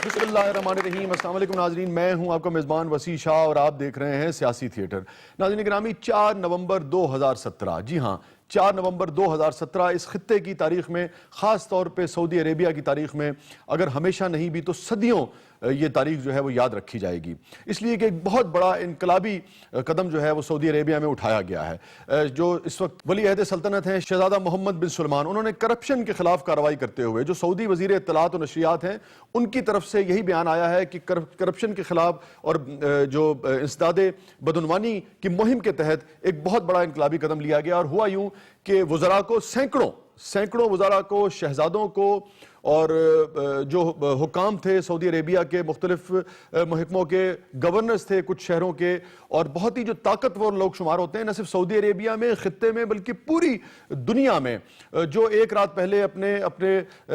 बिस्मिल्लाहिर्रहमानिर्रहीम। अस्सलाम वालेकुम नाज़रीन, मैं हूं आपका मेज़बान वसी शाह और आप देख रहे हैं सियासी थिएटर। नाज़रीन गिरामी, 4 नवंबर 2017, जी हां 4 नवंबर 2017 इस खित्ते की तारीख में, ख़ास तौर पे सऊदी अरेबिया की तारीख में अगर हमेशा नहीं भी तो सदियों ये तारीख जो है वो याद रखी जाएगी, इसलिए कि एक बहुत बड़ा इनकलाबी कदम जो है वो सऊदी अरेबिया में उठाया गया है। जो इस वक्त वली अहद सल्तनत हैं शहजादा मोहम्मद बिन सलमान, उन्होंने करप्शन के खिलाफ कार्रवाई करते हुए, जो सऊदी वज़ीर इत्तलात और नशरियात हैं उनकी तरफ से यही बयान आया है कि करप्शन के खिलाफ और जो इंसदादे बदउनवानी की मुहिम के तहत एक बहुत बड़ा इनकलाबी कदम लिया गया। और हुआ यूं कि वज़रा को सैकड़ों वज़रा को, शहजादों को और जो हुकाम थे सऊदी अरेबिया के, मुख्तलिफ महकमों के गवर्नर्स थे कुछ शहरों के, और बहुत ही जो ताकतवर लोग शुमार होते हैं न सिर्फ सऊदी अरेबिया में, खित्ते में, बल्कि पूरी दुनिया में, जो एक रात पहले अपने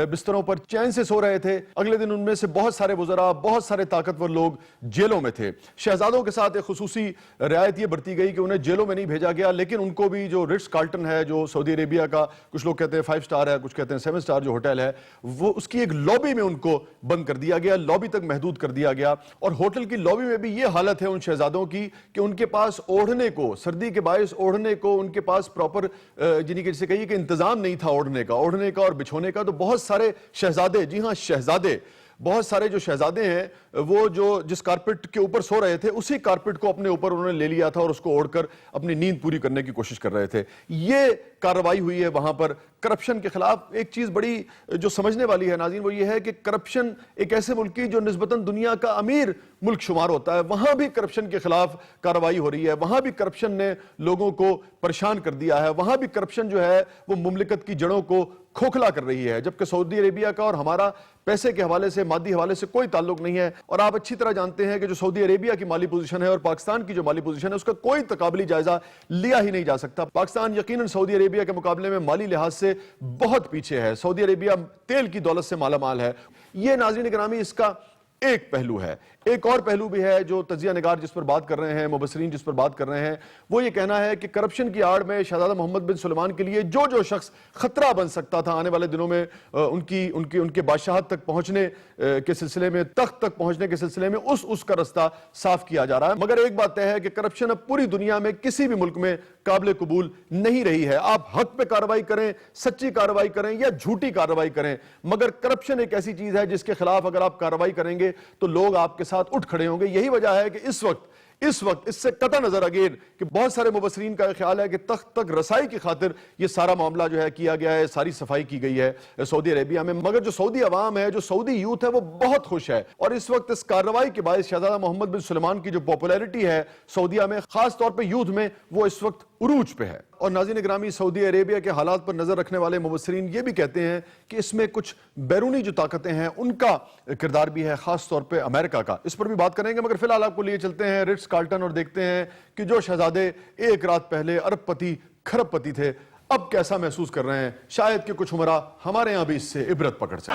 बिस्तरों पर चैन से सो रहे थे, अगले दिन उनमें से बहुत सारे वज़रा, बहुत सारे ताकतवर लोग जेलों में थे। शहजादों के साथ एक खुसूसी रियायत ये बरती गई कि उन्हें जेलों में नहीं भेजा गया, लेकिन उनको भी जो रिट्स कार्ल्टन है, जो सऊदी अरेबिया का कुछ लोग कहते हैं 5 स्टार है, कुछ कहते हैं 7 स्टार जो होटल है, वो उसकी एक लॉबी में उनको बंद कर दिया गया, लॉबी तक महदूद कर दिया गया। और होटल की लॉबी में भी ये हालत है उन शहजादों की कि उनके पास ओढ़ने को, सर्दी के बायस ओढ़ने को उनके पास प्रॉपर जिन्हें जिसे कहिए कि इंतजाम नहीं था ओढ़ने का और बिछोने का। तो बहुत सारे शहजादे, जी हाँ शहजादे, बहुत सारे जो शहजादे हैं वो जो जिस कारपेट के ऊपर सो रहे थे उसी कारपेट को अपने ऊपर उन्होंने ले लिया था और उसको ओढ़कर अपनी नींद पूरी करने की कोशिश कर रहे थे। ये कार्रवाई हुई है वहां पर करप्शन के खिलाफ। एक चीज बड़ी जो समझने वाली है नाज़रीन, वो ये है कि करप्शन एक ऐसे मुल्क की जो निस्बतन दुनिया का अमीर मुल्क शुमार होता है, वहां भी करप्शन के खिलाफ कार्रवाई हो रही है, वहां भी करप्शन ने लोगों को परेशान कर दिया है, वहां भी करप्शन जो है वो मुमलिकत की जड़ों को खोखला कर रही है। जबकि सऊदी अरेबिया का और हमारा पैसे के हवाले से, मादी हवाले से कोई ताल्लुक नहीं है। और आप अच्छी तरह जानते हैं कि जो सऊदी अरेबिया की माली पोजीशन है और पाकिस्तान की जो माली पोजीशन है उसका कोई तकाबली जायजा लिया ही नहीं जा सकता। पाकिस्तान यकीनन सऊदी अरेबिया के मुकाबले में माली लिहाज से बहुत पीछे है। सऊदी अरेबिया तेल की दौलत से मालामाल है। ये नाज़रीन गिरामी इसका एक पहलू है। एक और पहलू भी है जो तजिया निगार जिस पर बात कर रहे हैं, मुबसरीन जिस पर बात कर रहे हैं, वो ये कहना है कि करप्शन की आड़ में शहजादा मोहम्मद बिन सलमान के लिए जो शख्स खतरा बन सकता था आने वाले दिनों में उनके बादशाहत तक पहुंचने के सिलसिले में, तख्त तक पहुंचने के सिलसिले में उसका रास्ता साफ किया जा रहा है। मगर एक बात तय है कि करप्शन अब पूरी दुनिया में किसी भी मुल्क में काबिल कबूल नहीं रही है। आप हक पे कार्रवाई करें, सच्ची कार्रवाई करें या झूठी कार्रवाई करें, मगर करप्शन एक ऐसी चीज है जिसके खिलाफ अगर आप कार्रवाई करेंगे तो लोग आपके साथ उठ खड़े होंगे। यही वजह है कि इस वक्त इससे कता नजर अगेन कि बहुत सारे मुबसरीन का ख्याल है कि तख्त तक रसाई की खातिर ये सारा मामला जो है किया गया है, सारी सफाई की गई है सऊदी अरेबिया में। मगर जो सऊदी अवाम है, जो सऊदी यूथ है, वो बहुत खुश है। और इस वक्त इस कार्रवाई के बायस शहजादा मोहम्मद बिन सलमान की जो पॉपुलैरिटी है सऊदिया में, खास तौर पर यूथ में, वो इस वक्त उरूज पे है। और नाज़रीन गिरामी, सऊदी अरेबिया के हालात पर नजर रखने वाले मुबसरीन ये भी कहते हैं कि इसमें कुछ बैरूनी जो ताकतें हैं उनका किरदार भी है, खास तौर पे अमेरिका का। इस पर भी बात करेंगे, मगर फिलहाल आपको लिए चलते हैं रिट्स कार्ल्टन और देखते हैं कि जो शहजादे एक रात पहले अरबपति खरबपति थे अब कैसा महसूस कर रहे हैं। शायद कि कुछ उमरा हमारे यहां भी इससे इबरत पकड़ सके।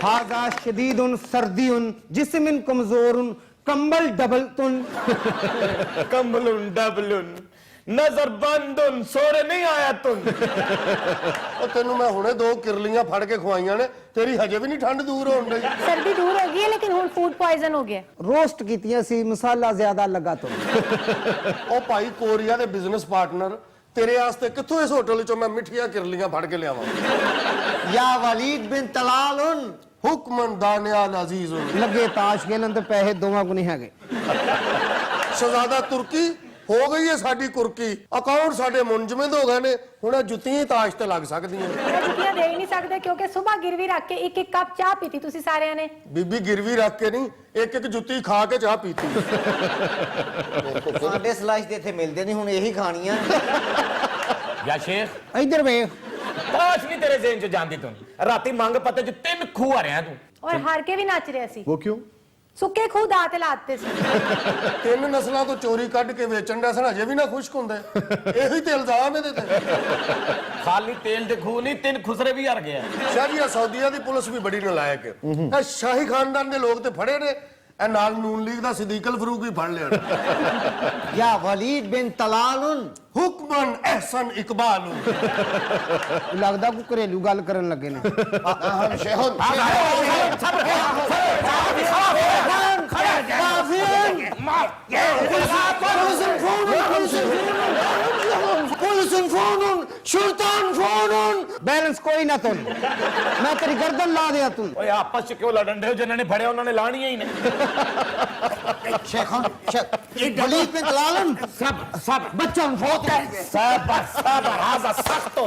हाजा शदीदुन सर्दीउन जिस्मिन कमजोरुन कंबल डबलतुन कंबलुन डबलुन नजर बंदुन सोरे नहीं आया तुम। ਉਹ ਤੈਨੂੰ ਮੈਂ ਹੁਣੇ 2 ਕਿਰਲੀਆਂ ਫੜ ਕੇ ਖਵਾਈਆਂ ਨੇ, ਤੇਰੀ ਹਜੇ ਵੀ ਨਹੀਂ ਠੰਡ ਦੂਰ ਹੋਣ ਡਈ। सर्दी दूर हो गई है लेकिन हुन फूड पॉइजन हो गया। रोस्ट कीतियां सी, मसाला ज्यादा लगा तो। ਉਹ ਭਾਈ ਕੋਰੀਆ ਦੇ ਬਿਜ਼ਨਸ ਪਾਰਟਨਰ, ਤੇਰੇ ਵਾਸਤੇ ਕਿੱਥੋਂ ਇਸ ਹੋਟਲ ਚੋਂ ਮੈਂ ਮਿੱਠੀਆਂ ਕਿਰਲੀਆਂ ਫੜ ਕੇ ਲਿਆਵਾਂ। या वलीद बिन तलाल ਹੁਕਮਨ ਦਾਨਿਆਲ ਅਜ਼ੀਜ਼ लगे ताश खेलन तो पैसे दोवां को नहीं है। ਸ਼ਹਜ਼ਾਦਾ ਤੁਰਕੀ ਹੋ ਗਈ ਹੈ ਸਾਡੀ ਕੁਰਕੀ, ਅਕਾਊਂਟ ਸਾਡੇ ਮੁੰਜਮਦ ਹੋ ਗਏ ਨੇ, ਹੁਣ ਜੁੱਤੀਆਂ ਹੀ ਤਾਸ਼ ਤੇ ਲੱਗ ਸਕਦੀਆਂ। मैं जुतियां दे ही नहीं सकते क्योंकि सुबह गिरवी रख के एक कप चाह पीती तुसी सारियां ने। ਬੀਬੀ ਗਿਰਵੀ ਰੱਖ ਕੇ ਨਹੀਂ, ਇੱਕ ਜੁੱਤੀ ਖਾ ਕੇ ਚਾਹ ਪੀਤੀ। ਸਾਡੇ ਸਲਾਈਸ ਤੇ ਇੱਥੇ ਮਿਲਦੇ ਨਹੀਂ, ਹੁਣ ਇਹੀ ਖਾਣੀਆਂ। या शेख इधर वेख, ताश नहीं तेरे ज़हन च जांदी तुम। राती मंग पते च 3 खूह आ रहे तू। और हार के भी नाच रहे सी। वो क्यों? सुक्के खूह दाते लाते सी। 3 ਨਸਲਾਂ ਤੋਂ ਚੋਰੀ ਕੱਢ ਕੇ ਵੇਚਣ ਦਾ ਸਨ, ਅਜੇ ਵੀ ਨਾ ਖੁਸ਼ਕ ਹੁੰਦਾ। ਇਹੀ ਤੇ ਇਲਜ਼ਾਮ ਇਹਦੇ ਤੇ। खाली तेल दे खूह नहीं, 3 खुसरे भी हार गया। ਸ਼ਾਹੀਆ ਸਊਦੀਆ ਦੀ ਪੁਲਿਸ ਵੀ ਬੜੀ ਨਲਾਇਕ ਹੈ। ਇਹ ਸ਼ਾਹੀ ਖਾਨਦਾਨ ਦੇ ਲੋਕ ਤੇ ਫੜੇ ਨੇ, ਇਹ ਨਾਲ ਨੂਨ ਲੀਗ ਦਾ ਸਦੀਕਲ ਫਰੂਕ ਵੀ ਫੜ ਲਿਆ یا ولید بن طلال ਹੁਕਮਨ ਅਹਿਸਨ ਇਕਬਾਲ ਲੱਗਦਾ ਕੋਈ ਘਰੇਲੂ ਗੱਲ ਕਰਨ ਲੱਗੇ ਨੇ ਅਹਮ ਸ਼ੇਹੁਨ बैलेंस कोई ना तुम मैं तेरी गर्दन ला दिया तुम ਓਏ ਆਪਸ ਚ ਕਿਉਂ ਲੜਨ ਰਹੇ ਹੋ? ਜਿਨ੍ਹਾਂ ਨੇ ਫੜਿਆ ਉਹਨਾਂ ਨੇ ਲਾਣੀਆਂ ਹੀ ਨੇ। ولید بن طلال ਸਭ बच्चा बहुत है صبر هذا سخت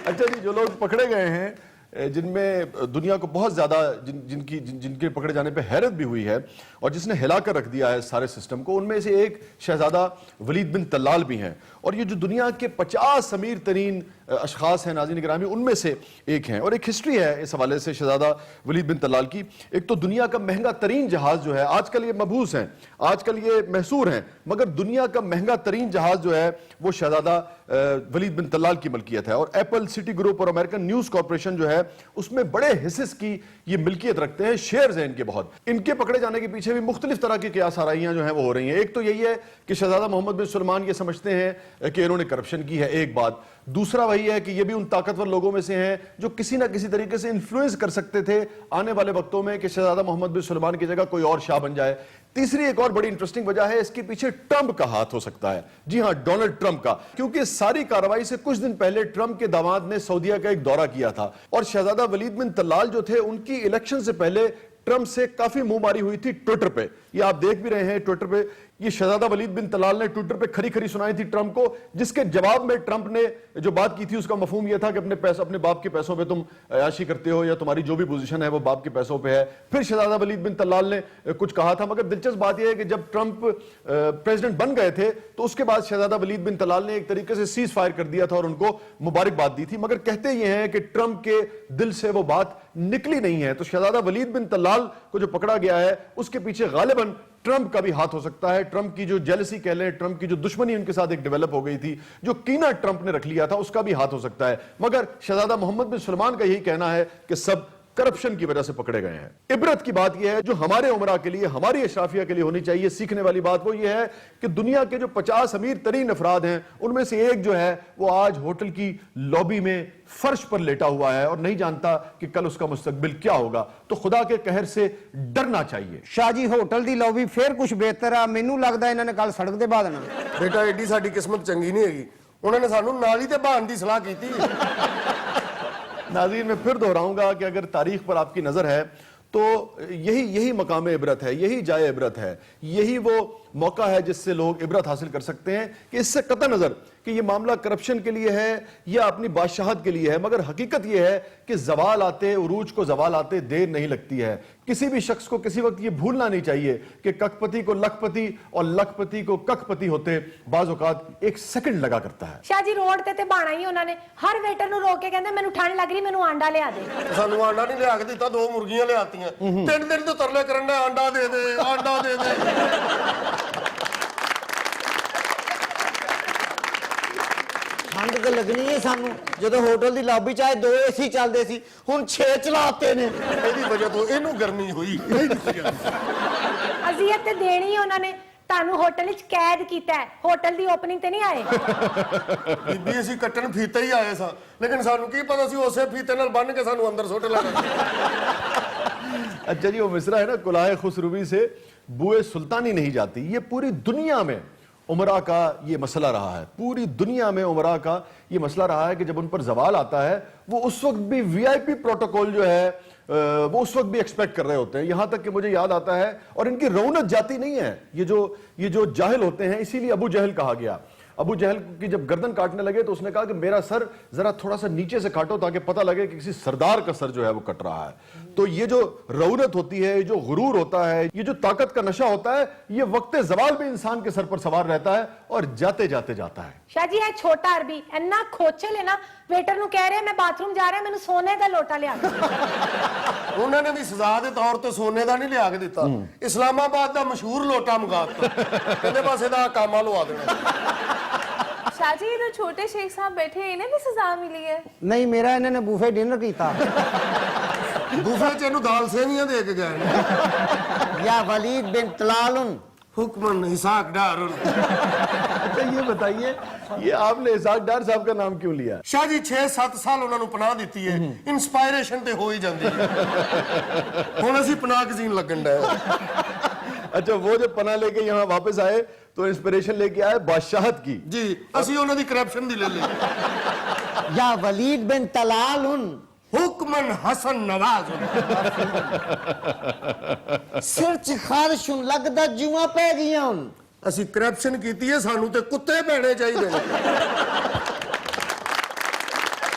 अच्छा जी, जो लोग पकड़े गए हैं जिनमें दुनिया को बहुत ज्यादा जिनके पकड़े जाने पे हैरत भी हुई है और जिसने हिला कर रख दिया है सारे सिस्टम को, उनमें से एक शहजादा वलीद बिन तलाल भी हैं। और ये जो दुनिया के 50 अमीर तरीन अशखास हैं नाज़रीन गिरामी, उनमें से एक हैं। और एक हिस्ट्री है इस हवाले से शहजादा वलीद बिन तलाल की। एक तो दुनिया का महंगा तरीन जहाज जो है, आजकल ये मबहूस हैं, आजकल ये महसूर हैं, मगर दुनिया का महंगा तरीन जहाज जो है वो शहजादा वलीद बिन तलाल की मलकियत है। और एप्पल, सिटी ग्रुप और अमेरिकन न्यूज कॉर्पोरेशन जो है उसमें बड़े हिस्से की ये मिल्कियत रखते हैं, शेयर्स हैं इनके बहुत। इनके पकड़े जाने के पीछे भी मुख्तलिफ तरह की कियास आराइयां जो हैं वो हो रही हैं। एक तो यही है कि शहजादा मोहम्मद बिन सलमान ये समझते हैं कि इन्होंने करप्शन की है, एक बात। दूसरा वही है कि ये भी उन ताकतवर लोगों में से हैं जो किसी ना किसी तरीके से इन्फ्लुएंस कर सकते थे आने वाले वक्तों में कि शहजादा मोहम्मद बिन सलमान की जगह कोई और शाह बन जाए। तीसरी एक और बड़ी इंटरेस्टिंग वजह है, इसके पीछे ट्रंप का हाथ हो सकता है। जी हां, डोनाल्ड ट्रंप का, क्योंकि इस सारी कार्रवाई से कुछ दिन पहले ट्रंप के दामाद ने सऊदीया का एक दौरा किया था और शहजादा वलीद बिन तलाल जो थे उनकी इलेक्शन से पहले ट्रंप से काफी मुंहमारी हुई थी ट्विटर पे। ये आप देख भी रहे हैं ट्विटर पे, ये शहजादा वलीद बिन तलाल ने ट्विटर पे खरी खरी सुनाई थी ट्रंप को, जिसके जवाब में ट्रंप ने जो बात की थी उसका मफहूम यह था कि अपने बाप के पैसों पे तुम अयाशी करते हो या तुम्हारी जो भी पोजीशन है वो बाप के पैसों पे है। फिर शहजादा वलीद बिन तलाल ने कुछ कहा था, मगर दिलचस्प बात यह है कि जब ट्रंप प्रेसिडेंट बन गए थे तो उसके बाद शहजादा वलीद बिन तलाल ने एक तरीके से सीज फायर कर दिया था और उनको मुबारकबाद दी थी, मगर कहते ये हैं कि ट्रंप के दिल से वो बात निकली नहीं है। तो शहजादा वलीद बिन तलाल को जो पकड़ा गया है उसके पीछे गालिबन ट्रंप का भी हाथ हो सकता है। ट्रंप की जो जेलसी कह लें, ट्रंप की जो दुश्मनी उनके साथ एक डेवलप हो गई थी, जो कीना ट्रंप ने रख लिया था, उसका भी हाथ हो सकता है। मगर शहजादा मोहम्मद बिन सलमान का यही कहना है कि सब करप्शन की वजह से पकड़े गए हैं। इबरत की बात यह है जो हमारे उमरा के लिए, हमारी अशराफिया के लिए होनी चाहिए, सीखने वाली बात वो ये है कि दुनिया के जो 50 अमीर तरीन अफराद हैं उनमें से एक जो है वो आज होटल की लॉबी में फर्श पर लेटा हुआ है और नहीं जानता कि कल उसका मुस्तकबिल क्या होगा। तो खुदा के कहर से डरना चाहिए। शाह जी होटल दी लॉबी फिर कुछ बेहतर आ, मैनू लगदा इन्हां ने कल सड़क दे बाह देना। ਬੇਟਾ ਐਡੀ ਸਾਡੀ ਕਿਸਮਤ ਚੰਗੀ ਨਹੀਂ ਹੈਗੀ, ਉਹਨਾਂ ਨੇ ਸਾਨੂੰ ਨਾਲ ਹੀ ਤੇ ਬਹਾਨ ਦੀ ਸਲਾਹ ਕੀਤੀ। नाज़रीन, मैं फिर दोहराऊंगा कि अगर तारीख पर आपकी नजर है तो यही मकाम इबरत है, यही जाए इबरत है, यही वो मौका है जिससे लोग इबरत हासिल कर सकते हैं कि इससे कतई नजर कि ये मामला करप्शन के लिए है या अपनी बादशाहत के लिए है, मगर हकीकत ये है कि जवाल आते, उरूज को जवाल आते देर नहीं लगती है। किसी भी शख्स को किसी वक्त ये भूलना नहीं चाहिए कि कखपति को लखपति और लखपति को कखपति होते बाज औकात एक सेकंड लगा करता है। शाह जी रोड ते बाणा ही उन्होंने हर वेटर ਨੂੰ ਰੋਕ ਕੇ ਕਹਿੰਦੇ ਮੈਨੂੰ ਠੰਡ ਲੱਗ ਰਹੀ, ਮੈਨੂੰ ਆਂਡਾ ਲਿਆ ਦੇ। ਸਾਨੂੰ ਆਂਡਾ ਨਹੀਂ ਲਿਆ ਕੇ ਦਿੱਤਾ, 2 ਮੁਰਗੀਆਂ ਲਿਆਤੀਆਂ। 3 ਦਿਨ ਤੋਂ ਤਰਲੇ ਕਰਨ ਦਾ ਆਂਡਾ ਦੇ ਦੇ, ਆਂਡਾ ਦੇ ਦੇ। ਠੰਡ ਤੇ ਲੱਗਣੀ ਹੈ ਸਾਨੂੰ ਜਦੋਂ ਹੋਟਲ ਦੀ ਲੌਬੀ ਚ ਆਏ 2 ਏਸੀ ਚੱਲਦੇ ਸੀ, ਹੁਣ 6 ਚਲਾਤੇ ਨੇ। ਇਹਦੀ ਵਜ੍ਹਾ ਤੋਂ ਇਹਨੂੰ ਗਰਮੀ ਹੋਈ। ਅਜ਼ੀਅਤ ਤੇ ਦੇਣੀ ਉਹਨਾਂ ਨੇ ਤੁਹਾਨੂੰ ਹੋਟਲ ਵਿੱਚ ਕੈਦ ਕੀਤਾ ਹੈ, ਹੋਟਲ ਦੀ ਓਪਨਿੰਗ ਤੇ ਨਹੀਂ ਆਏ। ਬੀਬੀ ਅਸੀਂ ਕੱਟਣ ਫੀਤੇ ਹੀ ਆਏ ਸਾਂ, ਲੇਕਿਨ ਸਾਨੂੰ ਕੀ ਪਤਾ ਸੀ ਉਸੇ ਫੀਤੇ ਨਾਲ ਬੰਨ ਕੇ ਸਾਨੂੰ ਅੰਦਰ ਸੁੱਟ ਲੈਣਾ। अच्छा जी, वो मिसरा है ना, कुलाहे खुसरूबी से बुए सुल्तानी नहीं जाती। ये पूरी दुनिया में उमरा का ये मसला रहा है, पूरी दुनिया में उमरा का ये मसला रहा है कि जब उन पर जवाल आता है वो उस वक्त भी वीआईपी प्रोटोकॉल जो है वो उस वक्त भी एक्सपेक्ट कर रहे होते हैं। यहां तक कि मुझे याद आता है, और इनकी रौनक जाती नहीं है, ये जो जाहिल होते हैं, इसीलिए अबू जहल कहा गया। अबू जहल की जब गर्दन काटने लगे तो उसने कहा कि मेरा सर जरा थोड़ा सा नीचे से काटो ताकि पता लगे कि किसी सरदार का सर जो है वो कट रहा है। तो ये जो रौनत होती है, ये जो गुरूर होता है, ये जो ताकत का नशा होता है, ये वक्त जवाल भी इंसान के सर पर सवार रहता है और जाते जाते जाता है। शाह जी है छोटा अरबी इन्ना खोचल है ना, वेटर ਨੂੰ ਕਹਿ ਰਿਹਾ ਮੈਂ ਬਾਥਰੂਮ ਜਾ ਰਿਹਾ, ਮੈਨੂੰ ਸੋਨੇ ਦਾ ਲੋਟਾ ਲਿਆ ਦੇ। ਉਹਨਾਂ ਨੇ ਵੀ ਸਜ਼ਾ ਦੇ ਤੌਰ ਤੇ ਸੋਨੇ ਦਾ ਨਹੀਂ ਲਿਆ ਕੇ ਦਿੱਤਾ, ਇਸਲਾਮਾਬਾਦ ਦਾ ਮਸ਼ਹੂਰ ਲੋਟਾ ਮੰਗਾ ਦਿੱਤਾ। ਕਹਿੰਦੇ ਬਸ ਇਹਦਾ ਕਾਮਾ ਲਵਾ ਦੇਣਾ। शाह जी, ये तो छोटे शेख साहब बैठे हैं, इन्हें भी सजा मिली है? ਨਹੀਂ ਮੇਰਾ ਇਹਨਾਂ ਨੇ ਬੂਫੇ ਡਿਨਰ ਕੀਤਾ ਬੂਫੇ ਚ ਇਹਨੂੰ ਦਾਲ ਸੇਵੀਆਂ ਦੇ ਕੇ ਗਏ ਨੇ। या वलीद बिन तलाल ਹੁਕਮਨ ਇਸਾਕ ਡਾਰੁਲ। अच्छा ये बताइए, ये आपने इसाक डार साहब का नाम क्यों लिया? ਸ਼ਾਹ ਜੀ 6-7 ਸਾਲ ਉਹਨਾਂ ਨੂੰ ਪਨਾਹ ਦਿੱਤੀ ਹੈ, ਇਨਸਪਾਇਰੇਸ਼ਨ ਤੇ ਹੋ ਹੀ ਜਾਂਦੀ ਹੈ। ਹੁਣ ਅਸੀਂ ਪਨਾਹ ਗਜ਼ੀਨ ਲੱਗਣ ਡਏ। अच्छा, वो जब पना लेके यहाँ वापस आए तो इंस्पिरेशन लेके आए बादशाहत की। ਜੀ ਅਸੀਂ ਉਹਨਾਂ ਦੀ ਕਰਪਸ਼ਨ ਦੀ ਲੈ ਲਈ। या वलीद बिन तलाल ਹੁਕਮਨ ਹਸਨ ਨਵਾਜ਼। सिर च खारिश लगदा जुआ पै गईयां हुन। ਅਸੀਂ ਕਰਪਸ਼ਨ ਕੀਤੀ ਹੈ, ਸਾਨੂੰ ਤੇ ਕੁੱਤੇ ਪੈਣੇ ਚਾਹੀਦੇ ਨੇ।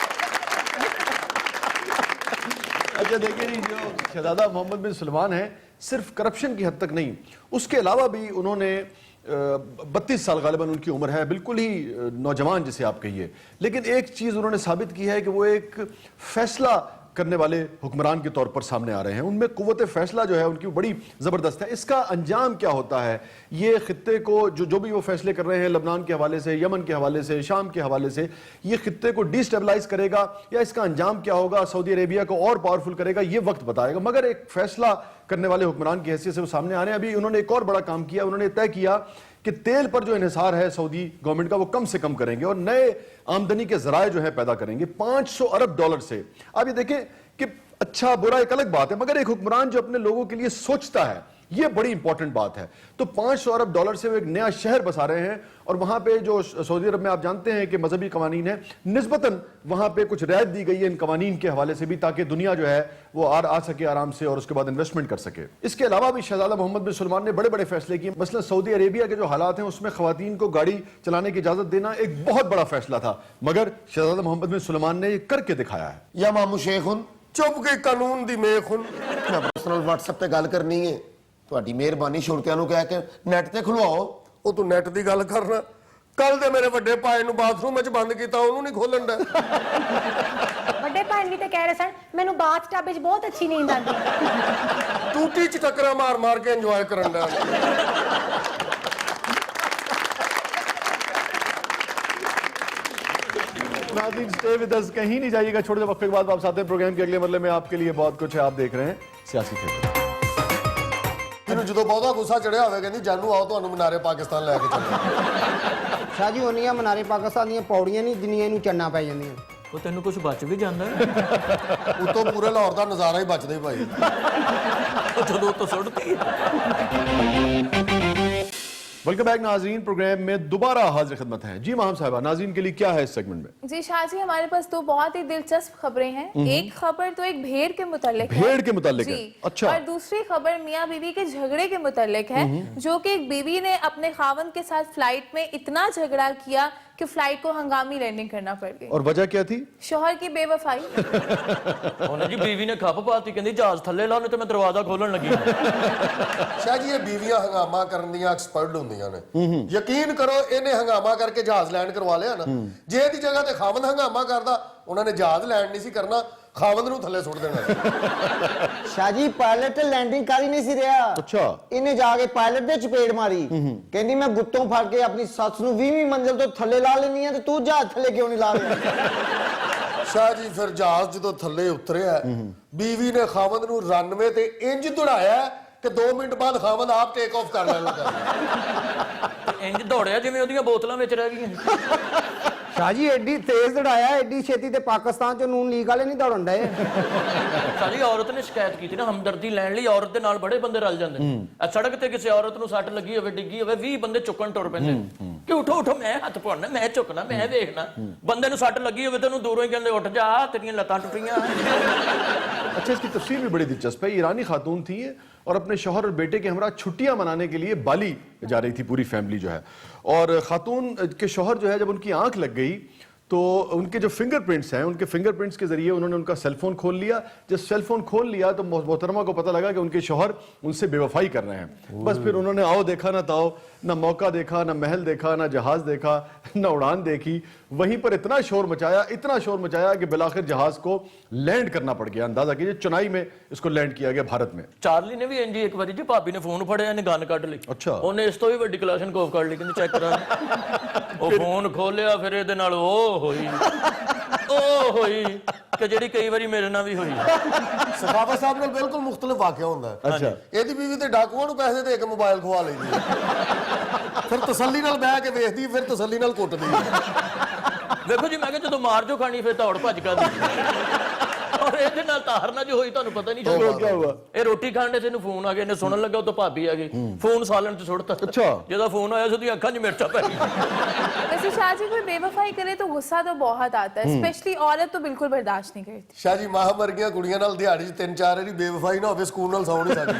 अच्छा देखिए जी, जो शहजादा मोहम्मद बिन सलमान है, सिर्फ करप्शन की हद तक नहीं, उसके अलावा भी उन्होंने 32 साल गालिबन उनकी उम्र है, बिल्कुल ही नौजवान जिसे आप कहिए, लेकिन एक चीज़ उन्होंने साबित की है कि वो एक फैसला करने वाले हुक्मरान के तौर पर सामने आ रहे हैं। उनमें कुव्वत फैसला जो है उनकी बड़ी ज़बरदस्त है। इसका अंजाम क्या होता है, ये खित्ते को जो भी वो फैसले कर रहे हैं, लबनान के हवाले से, यमन के हवाले से, शाम के हवाले से, ये खित्ते को डिस्टेबलाइज करेगा या इसका अंजाम क्या होगा, सऊदी अरेबिया को और पावरफुल करेगा, ये वक्त बताएगा। मगर एक फैसला करने वाले हुक्मरान की हैसियत से वो सामने आ रहे हैं। अभी उन्होंने एक और बड़ा काम किया, उन्होंने तय किया कि तेल पर जो इन्हिसार है सऊदी गवर्नमेंट का वो कम से कम करेंगे और नए आमदनी के जराए जो है पैदा करेंगे $500 अरब से। अब ये देखें कि अच्छा बुरा एक अलग बात है, मगर एक हुक्मरान जो अपने लोगों के लिए सोचता है, ये बड़ी इंपॉर्टेंट बात है। तो $500 अरब से वो एक नया शहर बसा रहे हैं और वहां पे जो सऊदी अरब में आप जानते हैं कि मजहबी कवानीन है, निस्बतन वहां पे कुछ रियायत दी गई है इन कवानीन के हवाले से भी, ताकि दुनिया जो है वो आ सके आराम से और उसके बाद इन्वेस्टमेंट कर सके। इसके अलावा भी शहजादा मोहम्मद बिन सलमान ने बड़े बड़े फैसले किए। मसलन सऊदी अरेबिया के जो हालात हैं उसमें खवातीन को गाड़ी चलाने की इजाजत देना एक बहुत बड़ा फैसला था, मगर शहजादा मोहम्मद बिन सलमान ने ये करके दिखाया है। या मामू शेख हुन चुप के कानून दी मेख हुन। मैं पर्सनल व्हाट्सएप ਤੇ ਗੱਲ ਕਰਨੀ ਹੈ, ਤੁਹਾਡੀ ਮਿਹਰਬਾਨੀ ਸ਼ੁਰਤਿਆਂ ਨੂੰ ਕਹਿ ਕੇ ਨੈਟ ਤੇ ਖੁਲਵਾਓ। ਉਹ ਤੂੰ ਨੈਟ ਦੀ ਗੱਲ ਕਰਨਾ, ਕੱਲ ਦੇ ਮੇਰੇ ਵੱਡੇ ਭਾਈ ਨੂੰ ਬਾਥਰੂਮ ਵਿੱਚ ਬੰਦ ਕੀਤਾ, ਉਹਨੂੰ ਨਹੀਂ ਖੋਲਣ ਦਾ। ਵੱਡੇ ਭੈਣ ਵੀ ਤੇ ਕਹਿ ਰਹੇ ਸਨ ਮੈਨੂੰ ਬਾਥ ਟਬ ਵਿੱਚ ਬਹੁਤ ਅੱਛੀ ਨੀਂਦ ਆਉਂਦੀ। ਟੂਟੀ ਚ ਟੱਕਰਾਂ ਮਾਰ ਮਾਰ ਕੇ ਇੰਜੋਏ ਕਰਨ ਦਾ। नाज़रीन, स्टे विद अस, कहीं नहीं जाइएगा। छोटे से वक्फे के बाद वापस आते हैं प्रोग्राम के अगले मरले में। आपके लिए बहुत कुछ है, आप देख रहे हैं सियासी थिएटर। ਜਿਹਨੂੰ ਜਦੋਂ ਬਹੁਤਾ ਗੁੱਸਾ ਚੜਿਆ ਹੋਵੇ ਕਹਿੰਦੀ ਜਾਨੂ ਆਓ ਤੁਹਾਨੂੰ ਮਨਾਰੇ ਪਾਕਿਸਤਾਨ ਲੈ ਕੇ ਚੱਲਦੇ। ਸ਼ਾਹ ਜੀ ਉਹਨੀਆਂ ਮਨਾਰੇ ਪਾਕਿਸਤਾਨ ਦੀਆਂ ਪੌੜੀਆਂ ਨਹੀਂ ਜਿੰਨੀਆਂ ਇਹਨੂੰ ਚੜਨਾ ਪੈ ਜਾਂਦੀਆਂ। ਉਹ ਤੈਨੂੰ ਕੁਝ ਬਚ ਵੀ ਜਾਂਦਾ ਉਤੋਂ ਪੂਰੇ ਲਾਹੌਰ ਦਾ ਨਜ਼ਾਰਾ ਹੀ ਬਚਦਾ ਹੀ ਭਾਈ। ਜਦੋਂ ਤੋਂ ਸੁੱਟਦੀ। वेलकम बैक नाज़रीन, प्रोग्राम में दोबारा हाजिर खिदमत हैं। जी माहम साहिबा, नाज़रीन के लिए क्या है इस सेगमेंट में? जी शाह जी, हमारे पास दो बहुत ही दिलचस्प खबरें हैं। एक खबर तो एक भेड़ के मुतालिक है। भेड़ के मुतालिक है, अच्छा। और दूसरी खबर मियाँ बीवी के झगड़े के मुतालिक है, जो कि एक बीवी ने अपने खावंद के साथ फ्लाइट में इतना झगड़ा किया कि फ्लाइट को हंगामी लैंडिंग करना पड़ गई। और वजह क्या थी? शोहर की बेवफाई। ਉਹਨੇ ਜੀ ਬੀਵੀ ਨੇ ਖੱਪ ਪਾਤੀ, ਕਹਿੰਦੀ ਜਹਾਜ਼ ਥੱਲੇ ਲਾ, ਨਹੀਂ ਤੇ ਮੈਂ ਦਰਵਾਜ਼ਾ ਖੋਲਣ ਲੱਗੀ। ਸ਼ਾਹ ਜੀ ਇਹ ਬੀਵੀਆਂ ਹੰਗਾਮਾ ਕਰਨ ਦੀਆਂ ਐਕਸਪਰਟ ਹੁੰਦੀਆਂ ਨੇ। ਯਕੀਨ ਕਰੋ ਇਹਨੇ ਹੰਗਾਮਾ ਕਰਕੇ ਜਹਾਜ਼ ਲੈਂਡ ਕਰਵਾ ਲਿਆ ਨਾ, ਜੇ ਇਹਦੀ ਜਗ੍ਹਾ ਤੇ ਖਾਵੰਦ ਹੰਗਾਮਾ ਕਰਦਾ, ਉਹਨਾਂ ਨੇ ਜਹਾਜ਼ ਲੈਂਡ ਨਹੀਂ ਸੀ ਕਰਨਾ, ਖਾਵੰਦ ਨੂੰ ਥੱਲੇ ਸੁੱਟ ਦੇਣਾ। शाह जी पायलट लैंडिंग कर ही नहीं सी रहा। अच्छा। इन्हें जाके पायलट दे चपेट मारी, कहनी मैं गुत्तों फड़ के अपनी सस नूं 20ਵੀਂ ਮੰਜ਼ਿਲ ਤੋਂ ਥੱਲੇ ਲਾ ਲੈਣੀ ਹੈ, ਤੇ ਤੂੰ ਜਹਾਜ਼ ਥੱਲੇ ਕਿਉਂ ਨਹੀਂ ਲਾ ਰਿਹਾ? ਸ਼ਾਹ ਜੀ ਫਿਰ ਜਹਾਜ਼ ਜਦੋਂ ਥੱਲੇ ਉਤਰਿਆ, ਬੀਵੀ ਨੇ ਖਾਵੰਦ ਨੂੰ ਰਨਵੇ ਤੇ ਇੰਜ ਦੌੜਾਇਆ ਕਿ 2 ਮਿੰਟ ਬਾਅਦ ਖਾਵੰਦ ਆਪ ਟੇਕ ਆਫ ਕਰ ਲੈਣ ਲੱਗਾ। ਇੰਜ ਦੌੜਿਆ ਜਿਵੇਂ ਉਹਦੀਆਂ ਬੋਤਲਾਂ ਵਿੱਚ ਰਹਿ ਗਈਆਂ। ਸ਼ਾਹ ਜੀ ਐਡੀ ਤੇਜ਼ ਦੜਾਇਆ, ਐਡੀ ਛੇਤੀ ਤੇ ਪਾਕਿਸਤਾਨ ਚੋਂ ਨੂਨ ਲੀਗ ਵਾਲੇ ਨਹੀਂ ਦੌੜਨ ਡਏ। ਸਾਡੀ ਔਰਤ ਨੇ ਸ਼ਿਕਾਇਤ ਕੀਤੀ ਨਾ, ਹਮਦਰਦੀ ਲੈਣ ਲਈ ਔਰਤ ਦੇ ਨਾਲ ਬੜੇ ਬੰਦੇ ਰਲ ਜਾਂਦੇ ਨੇ। ਆ ਸੜਕ ਤੇ ਕਿਸੇ ਔਰਤ ਨੂੰ ਸੱਟ ਲੱਗੀ ਹੋਵੇ, ਡਿੱਗੀ ਹੋਵੇ, 20 ਬੰਦੇ ਚੁੱਕਣ ਟੁਰ ਪੈਂਦੇ ਕਿ ਉਠੋ ਉਠੋ, ਮੈਂ ਹੱਥ ਪਾਉਣਾ, ਮੈਂ ਝੁਕਣਾ, ਮੈਂ ਵੇਖਣਾ। ਬੰਦੇ ਨੂੰ ਸੱਟ ਲੱਗੀ ਹੋਵੇ ਤੇ ਉਹਨੂੰ ਦੂਰੋਂ ਹੀ ਕਹਿੰਦੇ ਉੱਠ ਜਾ, ਤੇਰੀਆਂ ਲੱਤਾਂ ਟੁੱਟੀਆਂ। अच्छा, इसकी तफसीर भी बड़ी दिलचस्प है। ईरानी खातून थी और अपने शौहर और बेटे के हमरा छुट्टियां मनाने के लिए बाली जा रही थी, पूरी फैमिली जो है। और खातून के शौहर जो है, जब उनकी आंख लग गई तो उनके जो फिंगरप्रिंट्स हैं, उनके फिंगरप्रिंट्स के जरिए उन्होंने उनका सेल फोन खोल लिया। जब सेल फोन खोल लिया तो मोहतरमा को पता लगा कि उनके शौहर उनसे बेवफाई कर रहे हैं। बस फिर उन्होंने आओ देखा ना ताओ, ना मौका देखा, ना महल देखा, ना जहाज देखा, ना उड़ान देखी। वहीं पर इतना शोर मचाया कि बिलाखिर जहाज को लैंड करना पड़ गया। अंदाजा कीजिए, चेन्नई में इसको लैंड किया गया भारत में। ਚਾਰਲੀ ਨੇ ਵੀ ਇੰਜੀ ਇੱਕ ਵਾਰੀ ਜੀ ਭਾਬੀ ਨੇ ਫੋਨ ਫੜਿਆ, ਇਹਨੇ ਗਨ ਕੱਢ ਲਈ। ਅੱਛਾ। ਉਹਨੇ ਇਸ ਤੋਂ ਵੀ ਵੱਡੀ ਕਲਾਸ਼ਨਕੋਵ ਕੱਢ ਲਈ, ਕਹਿੰਦੇ ਚੈੱਕ ਕਰਾ। ਉਹ ਫੋਨ ਖੋਲਿਆ, ਫਿਰ ਇਹਦੇ ਨਾਲ ਉਹ ਹੋਈ ਕਿ ਜਿਹੜੀ ਕਈ ਵਾਰੀ ਮੇਰੇ ਨਾਲ ਵੀ ਹੋਈ। ਸਖਾਵਤ ਸਾਹਿਬ ਨਾਲ ਬਿਲਕੁਲ ਮੁਖਤਲਿਫ ਵਾਕਿਆ ਹੁੰਦਾ ਹੈ। ਅੱਛਾ। ਇਹਦੀ ਬੀਵੀ ਤੇ ਡਾਕੂਆਂ ਨੂੰ ਪੈਸੇ ਦੇ ਕੇ ਮੋਬਾਈਲ ਖਵਾ ਲੈਂਦੀ ਹੈ, ਫਿਰ ਤਸੱਲੀ ਨਾਲ ਬਹਿ ਕੇ ਵੇਖਦੀ, ਫਿਰ ਤਸੱਲੀ ਨਾਲ ਕੁੱਟਦੀ ਹੈ। ਵੇਖੋ ਜੀ, ਮੈਂ ਕਿਹਾ ਜਦੋਂ ਮਾਰ ਜੋ ਖਾਣੀ ਫਿਰ ਦੌੜ ਭੱਜ ਕਰਦੀ। ਔਰ ਇਹਦੇ ਨਾਲ ਤਾਰਨਾ ਜੋ ਹੋਈ ਤੁਹਾਨੂੰ ਪਤਾ ਨਹੀਂ ਚੱਲਿਆ। क्या हुआ? ਇਹ ਰੋਟੀ ਖਾਣ ਦੇ ਤੈਨੂੰ ਫੋਨ ਆ ਗਿਆ, ਇਹਨੇ ਸੁਣਨ ਲੱਗਾ, ਉਹ ਤਾਂ ਭਾਬੀ ਆ ਗਈ, ਫੋਨ ਸਾਲਨ 'ਚ ਸੁੱਟਤਾ। ਅੱਛਾ। ਜਦੋਂ ਫੋਨ ਆਇਆ ਉਹਦੀ ਅੱਖਾਂ 'ਚ ਮਿਰਚਾਂ ਪੈ ਗਈਆਂ। वैसे शाहजी कोई बेवफाई करे तो गुस्सा तो बहुत आता है, स्पेशली औरत तो बिल्कुल बर्दाश्त नहीं करती। ਸ਼ਾਹ ਜੀ ਮਾਹ ਵਰਗੀਆਂ ਕੁੜੀਆਂ ਨਾਲ ਦਿਹਾੜੀ 'ਚ 3-4 ਵਾਰੀ ਬੇਵਫਾਈ ਨਾ ਹੋਵੇ, ਸਕੂਨ ਨਾਲ ਸੌਂ ਨਹੀਂ ਸਕਦੀ।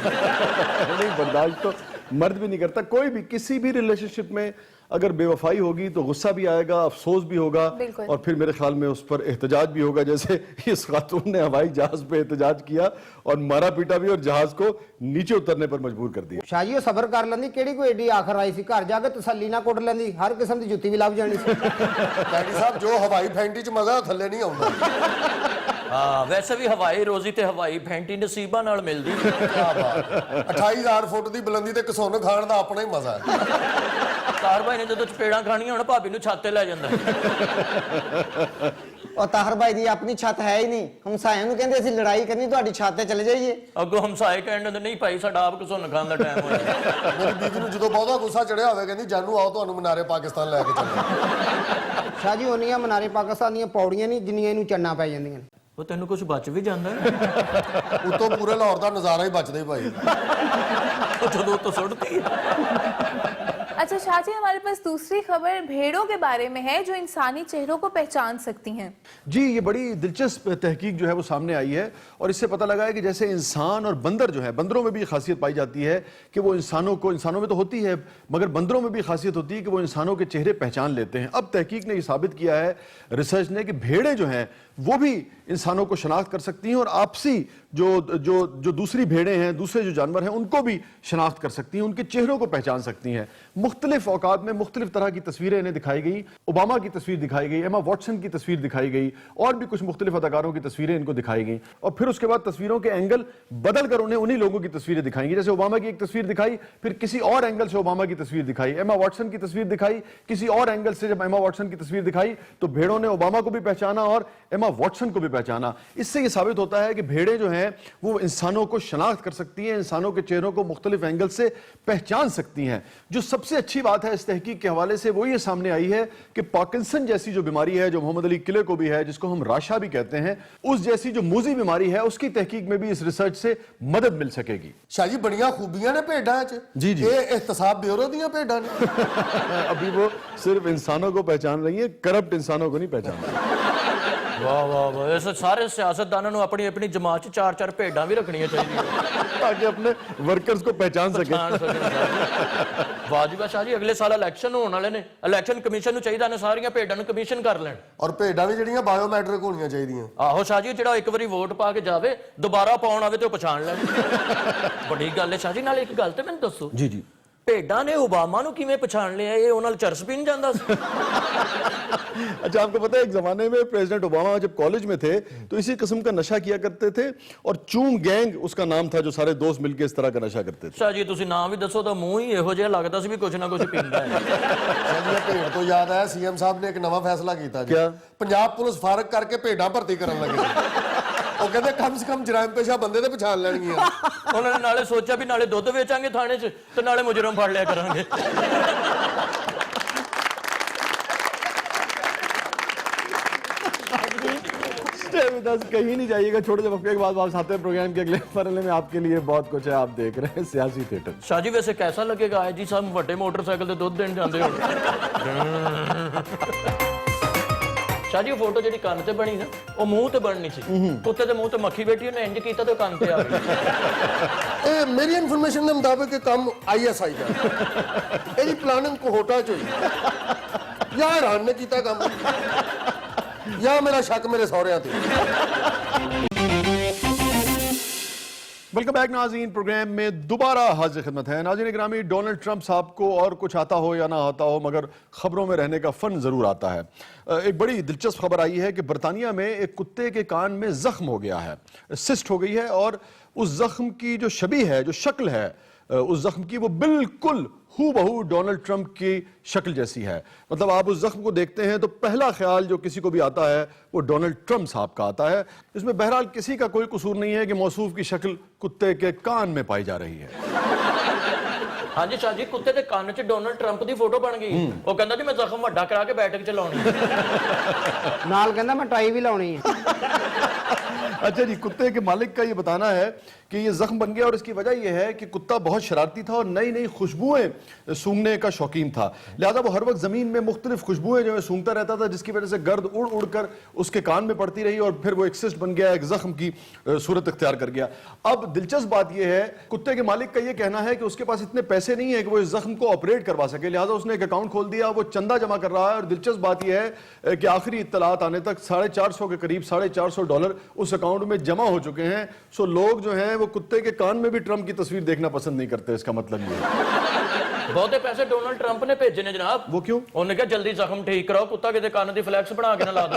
नहीं, बर्दाश्त तो मर्द भी नहीं करता। कोई भी किसी भी रिलेशनशिप में अगर बेवफाई होगी तो गुस्सा भी आएगा, अफसोस भी होगा, बिल्कुल। और फिर मेरे ख्याल में उस पर एहतजाज भी होगा। जैसे इस खातून ने हवाई जहाज पे एहतजाज किया और मारा पीटा भी और जहाज को नीचे उतरने पर मजबूर कर दिया। ਸ਼ਾਹ ਜੀ ਉਹ ਸਬਰ ਕਰ ਲੈਂਦੀ, ਕਿਹੜੀ ਕੋਈ ਏਡੀ ਆਖਰ ਆਈ ਸੀ, ਘਰ ਜਾ ਕੇ ਤਸੱਲੀ ਨਾਲ ਕੁੱਟ ਲੈਂਦੀ, ਹਰ ਕਿਸਮ ਦੀ ਜੁੱਤੀ ਵੀ ਲੱਭ ਜਾਣੀ ਸੀ। ਡੈਡੀ ਸਾਹਿਬ, ਜੋ ਹਵਾਈ ਫੈਂਟੀ 'ਚ ਮਜ਼ਾ ਥੱਲੇ ਨਹੀਂ ਆਉਂਦਾ। ਹਾਂ, ਵੈਸੇ ਵੀ ਹਵਾਈ ਰੋਜ਼ੀ ਤੇ ਹਵਾਈ ਫੈਂਟੀ ਨਸੀਬਾਂ ਨਾਲ ਮਿਲਦੀ। ਕੀ ਬਾਤ। 28,000 ਫੁੱਟ ਦੀ ਬੁਲੰਦੀ ਤੇ ਘਸੁੰਨ ਖਾਣ ਦਾ ਆਪਣਾ ਹੀ ਮਜ਼ਾ ਹੈ। ਕਾਰ ਭਾਈ ਨੇ ਜਦੋਂ ਚਪੇੜਾਂ ਖਾਣੀਆਂ ਹੁਣ ਭਾਬੀ ਨੂੰ ਛੱਤ ਤੇ ਲੈ ਜਾਂਦਾ। ਉਹ ਤਾਹਰ ਭਾਈ ਦੀ ਆਪਣੀ ਛੱਤ ਹੈ ਹੀ ਨਹੀਂ, ਹਮਸਾਇਆਂ ਨੂੰ ਕਹਿੰਦੇ ਅਸੀਂ ਲੜਾਈ ਕਰਨੀ, ਤੁਹਾਡੀ ਛੱਤ ਤੇ ਚਲੇ ਜਾਈਏ। ਅੱਗੋਂ ਹਮਸਾਏ ਕਹਿਣ ਦੇ ਨਹੀਂ ਭਾਈ, ਸਾਡਾ ਆਪ ਘਸੁੰਨ ਖਾਣ ਦਾ ਟਾਈਮ ਹੋਇਆ। ਮੇਰੀ ਬੀਵੀ ਨੂੰ ਜਦੋਂ ਬਹੁਤਾ ਗੁੱਸਾ ਚੜਿਆ ਹੋਵੇ, ਕਹਿੰਦੀ ਜਾਨੂ ਆਓ ਤੁਹਾਨੂੰ ਮਨਾਰੇ ਪਾਕਿਸਤਾਨ ਲੈ ਕੇ ਚੱਲਦੇ। ਸ਼ਾਹ ਜੀ ਉਹਨੀਆਂ ਮਨਾਰੇ ਪਾਕਿਸਤਾਨ ਦੀਆਂ ਪੌੜੀਆਂ ਨਹੀਂ ਜਿੰਨੀਆਂ ਇਹਨੂੰ ਚੜਨਾ ਪੈ ਜਾਂਦੀਆਂ ਨੇ। ਉਹ ਤੈਨੂੰ ਕੁਝ ਬਚ ਵੀ ਜਾਂਦਾ ਹੈ। ਉਤੋਂ ਪੂਰੇ ਲਾਹੌਰ ਦਾ ਨਜ਼ਾਰਾ ਹੀ ਬਚਦਾ ਹੀ ਭਾਈ। ਉਹ ਜਦੋਂ ਤੋਂ ਸੁੱਟਦੀ अच्छा शाहजी, हमारे पास दूसरी खबर भेड़ों के बारे में है जो इंसानी चेहरों को पहचान सकती हैं। जी, ये बड़ी दिलचस्प तहकीक जो है वो सामने आई है और इससे पता लगा है कि जैसे इंसान और बंदर जो है, बंदरों में भी ये खासियत पाई जाती है कि वो इंसानों में तो होती है, मगर बंदरों में भी खासियत होती है कि वो इंसानों के चेहरे पहचान लेते हैं। अब तहकीक ने ये साबित किया है, रिसर्च ने, कि भेड़ें जो हैं वो भी इंसानों को शनाख्त कर सकती हैं और आपसी जो दूसरी भेड़ें हैं, दूसरे जो जानवर हैं, उनको भी शनाख्त कर सकती हैं, उनके चेहरों को पहचान सकती हैं। मुख्तलिफ औकात में मुख्तलिफ तरह की तस्वीरें इन्हें दिखाई गई। ओबामा की तस्वीर दिखाई गई, एमा वॉटसन की तस्वीर दिखाई गई, और भी कुछ मुख्तलिफ अदाकारों की तस्वीरें इनको दिखाई गई, और फिर उसके बाद तस्वीरों के एंगल बदल कर उन्हें उन्हीं लोगों की तस्वीरें दिखाएंगी। जैसे ओबामा की एक तस्वीर दिखाई, फिर किसी और एंगल से ओबामा की तस्वीर दिखाई, एमा वॉटसन की तस्वीर दिखाई, किसी और एंगल से जब एमा वॉटसन की तस्वीर दिखाई तो भेड़ों ने ओबामा को भी पहचाना और एमा वॉटसन को भी पहचाना। इससे यह साबित होता है कि भेड़ें जो हैं वो इंसानों को शनाख्त कर सकती हैं, इंसानों के चेहरों को मुख्तलिफ एंगल से पहचान सकती हैं। जो सबसे अच्छी बात है इस तहकीक के हवाले से वो ये सामने आई है कि पार्किंसन जैसी जो बीमारी है, जो मोहम्मद अली किले को भी है, जिसको हम राशा भी कहते हैं, उस जैसी जो मूजी बीमारी है, उसकी तहकीक में भी इस रिसर्च से मदद मिल सकेगी। शाह जी, बड़ियां खूबियां ने भेड़ां च। जी, जी। ये एहतसाब ब्यूरो ਦੀਆਂ भेड़ां ने। अभी वो सिर्फ इंसानों को पहचान रही है, करप्ट इंसानों को नहीं पहचान रही। ਵਾਹ ਵਾਹ ਵਾਹ, ਇਸ ਸਾਰੇ ਸਿਆਸਤਦਾਨਾਂ ਨੂੰ ਆਪਣੀ ਆਪਣੀ ਜਮਾਤ 'ਚ 4-4 ਭੇਡਾਂ ਵੀ ਰੱਖਣੀਆਂ ਚਾਹੀਦੀਆਂ ताकि अपने वर्कर्स को पहचान सके। ਵਾਹ ਜੀ ਵਾਹ ਸ਼ਾਹ ਜੀ, ਅਗਲੇ ਸਾਲ ਇਲੈਕਸ਼ਨ ਹੋਣ ਵਾਲੇ ਨੇ, ਇਲੈਕਸ਼ਨ ਕਮਿਸ਼ਨ ਨੂੰ ਚਾਹੀਦਾ ਨੇ ਸਾਰੀਆਂ ਭੇਡਾਂ ਨੂੰ ਕਮਿਸ਼ਨ ਕਰ ਲੈਣ। ਔਰ ਭੇਡਾਂ ਵੀ ਜਿਹੜੀਆਂ ਬਾਇਓਮੈਟ੍ਰਿਕ ਹੋਣੀਆਂ ਚਾਹੀਦੀਆਂ। ਆਹੋ ਸ਼ਾਹ ਜੀ, ਜਿਹੜਾ ਇੱਕ ਵਾਰੀ ਵੋਟ ਪਾ ਕੇ ਜਾਵੇ, ਦੁਬਾਰਾ ਪਾਉਣ ਆਵੇ ਤੇ ਉਹ ਪਛਾਣ ਲੈਣ। ਬੜੀ ਗੱਲ ਹੈ ਸ਼ਾਹ ਜੀ। ਨਾਲ ਇੱਕ ਗੱਲ ਤੇ ਮੈਨੂੰ ਦੱਸੋ जी जी, ਭੇਡਾਂ ਨੇ ओबामा ਨੂੰ ਕਿਵੇਂ ਪਛਾਣ ਲਿਆ? ਇਹ ਉਹਨਾਂ ਨਾਲ ਚਰਸ ਪੀਣ ਜਾਂਦਾ ਸੀ। अच्छा, आपको पता है एक जमाने में प्रेसिडेंट ओबामा जब कॉलेज में थे तो इसी किस्म का नशा किया करते थे, और चूम गैंग उसका नाम था, जो सारे दोस्त मिलकर इस तरह का नशा करते थे। ਸ਼ਾਹ ਜੀ, ਤੁਸੀਂ ਨਾਮ ਵੀ ਦੱਸੋ ਤਾਂ ਮੂੰਹ ਹੀ ਇਹੋ ਜਿਹਾ ਲੱਗਦਾ ਸੀ ਵੀ ਕੁਝ ਨਾ ਕੁਝ ਪੀਂਦਾ ਹੈ। शाह जी, ਭੇਡ ਤੋਂ ਯਾਦ ਆਇਆ, ਸੀਐਮ ਸਾਹਿਬ ਨੇ ਇੱਕ ਨਵਾਂ ਫੈਸਲਾ ਕੀਤਾ ਜੀ। ਕਿਆ? ਪੰਜਾਬ ਪੁਲਿਸ ਫਾਰਗ ਕਰਕੇ ਭੇਡਾਂ ਭਰਤੀ ਕਰਨ ਲੱਗੇ ਸੀ। ਉਹ ਕਹਿੰਦੇ ਕਮ ਸੇ ਕਮ ਜਰਾਇਮ ਪੇਸ਼ਾ ਬੰਦੇ ਤੇ ਪਛਾਣ ਲੈਣਗੀਆਂ। ਉਹਨਾਂ ਨੇ ਨਾਲੇ ਸੋਚਿਆ ਵੀ ਨਾਲੇ ਦੁੱਧ ਵੇਚਾਂਗੇ ਥਾਣੇ 'ਚ ਤੇ ਨਾਲੇ ਮੁਜਰਮ ਫੜ ਲਿਆ ਕਰਾਂਗੇ। कहीं नहीं जाइएगा, छोटे से वक्फे के बाद वापस आते हैं। प्रोग्राम के अगले मरहले में आपके लिए बहुत कुछ है, आप देख रहे हैं सियासी थिएटर। ਸ਼ਾਹ ਜੀ, ਵੈਸੇ ਕੈਸਾ ਲੱਗੇਗਾ ਆਏ ਜੀ ਸਾਹਿਬ ਵੱਡੇ ਮੋਟਰਸਾਈਕਲ ਤੇ ਦੁੱਧ ਦੇਣ ਜਾਂਦੇ ਹੋ? ਸ਼ਾਹ ਜੀ, ਉਹ ਫੋਟੋ ਜਿਹੜੀ ਕੰਨ ਤੇ ਬਣੀ ਨਾ, ਉਹ ਮੂੰਹ ਤੇ ਬਣਨੀ ਸੀ। ਕੁੱਤੇ ਦੇ ਮੂੰਹ ਤੇ ਮੱਖੀ ਬੈਠੀ, ਉਹਨੇ ਇੰਜ ਕੀਤਾ ਤੇ ਉਹ ਕੰਨ ਤੇ ਆ ਗਈ। ਇਹ ਮੇਰੀ ਇਨਫੋਰਮੇਸ਼ਨ ਦੇ ਮੁਤਾਬਕ ਇਹ ਕੰਮ ISI ਦਾ ਇਹਦੀ ਪਲਾਨਿੰਗ ਕੋਹਟਾ ਚ ਹੋਈ। ਯਾਰ ਹਣ ਨੇ ਕੀਤਾ ਕੰਮ। ਜਾਂ ਮੇਰਾ ਸ਼ੱਕ ਮੇਰੇ ਸਹੁਰਿਆਂ ਤੇ। वेलकम बैक नाज़रीन, प्रोग्राम में दोबारा हाजिर खिदमत है। नाज़रीन ग्रामी, डोनाल्ड ट्रंप साहब को और कुछ आता हो या ना आता हो, मगर खबरों में रहने का फन ज़रूर आता है। एक बड़ी दिलचस्प खबर आई है कि बरतानिया में एक कुत्ते के कान में ज़ख्म हो गया है, सिस्ट हो गई है, और उस ज़ख्म की जो शबीह है, जो शक्ल है उस ज़ख्म की, वो बिल्कुल हूबहू डोनाल्ड ट्रंप की शक्ल जैसी है। मतलब आप उस जख्म को देखते हैं तो पहला ख्याल जो किसी को भी आता है वो डोनाल्ड ट्रंप साहब का आता है। इसमें बहरहाल किसी का कोई कसूर नहीं है कि मौसूफ की शक्ल कुत्ते के कान में पाई जा रही है। हाँ जी शाह जी, कुत्ते के कान च डोनाल्ड ट्रंप की फोटो बन गई। वो कहता जी मैं जख्म वड्डा करा के बैठक च लाउणी। ਨਾਲ ਕਹਿੰਦਾ ਮੈਂ ਟਾਈ ਵੀ ਲਾਉਣੀ ਹੈ। अच्छा जी, कुत्ते के मालिक का ये बताना है कि ये जख्म बन गया और इसकी वजह यह है कि कुत्ता बहुत शरारती था और नई नई खुशबुएं सूंघने का शौकीन था। लिहाजा वो हर वक्त ज़मीन में मुख्तलिफ खुशबुएं जो है सूंघता रहता था, जिसकी वजह से गर्द उड़ उड़ कर उसके कान में पड़ती रही और फिर वो एक सिस्ट बन गया, एक जख्म की सूरत इख्तियार कर गया। अब दिलचस्प बात यह है, कुत्ते के मालिक का ये कहना है कि उसके पास इतने पैसे नहीं है कि वो इस जख्म को ऑपरेट करवा सके, लिहाजा उसने एक अकाउंट खोल दिया, वो चंदा जमा कर रहा है। और दिलचस्प बात यह है कि आखिरी इत्तलात आने तक $450 के करीब $450 उस अकाउंट में जमा हो चुके हैं। सो लोग जो हैं वो कुत्ते के कान में भी ट्रंप की तस्वीर देखना पसंद नहीं करते। इसका मतलब ये है बहुते पैसे डोनाल्ड ट्रंप ने भेजे ने जनाब। वो क्यों? उन्होंने कहा जल्दी जख्म ठीक कराओ, कुत्ता किते कान दी फ्लैक्स बना के ना ला दो।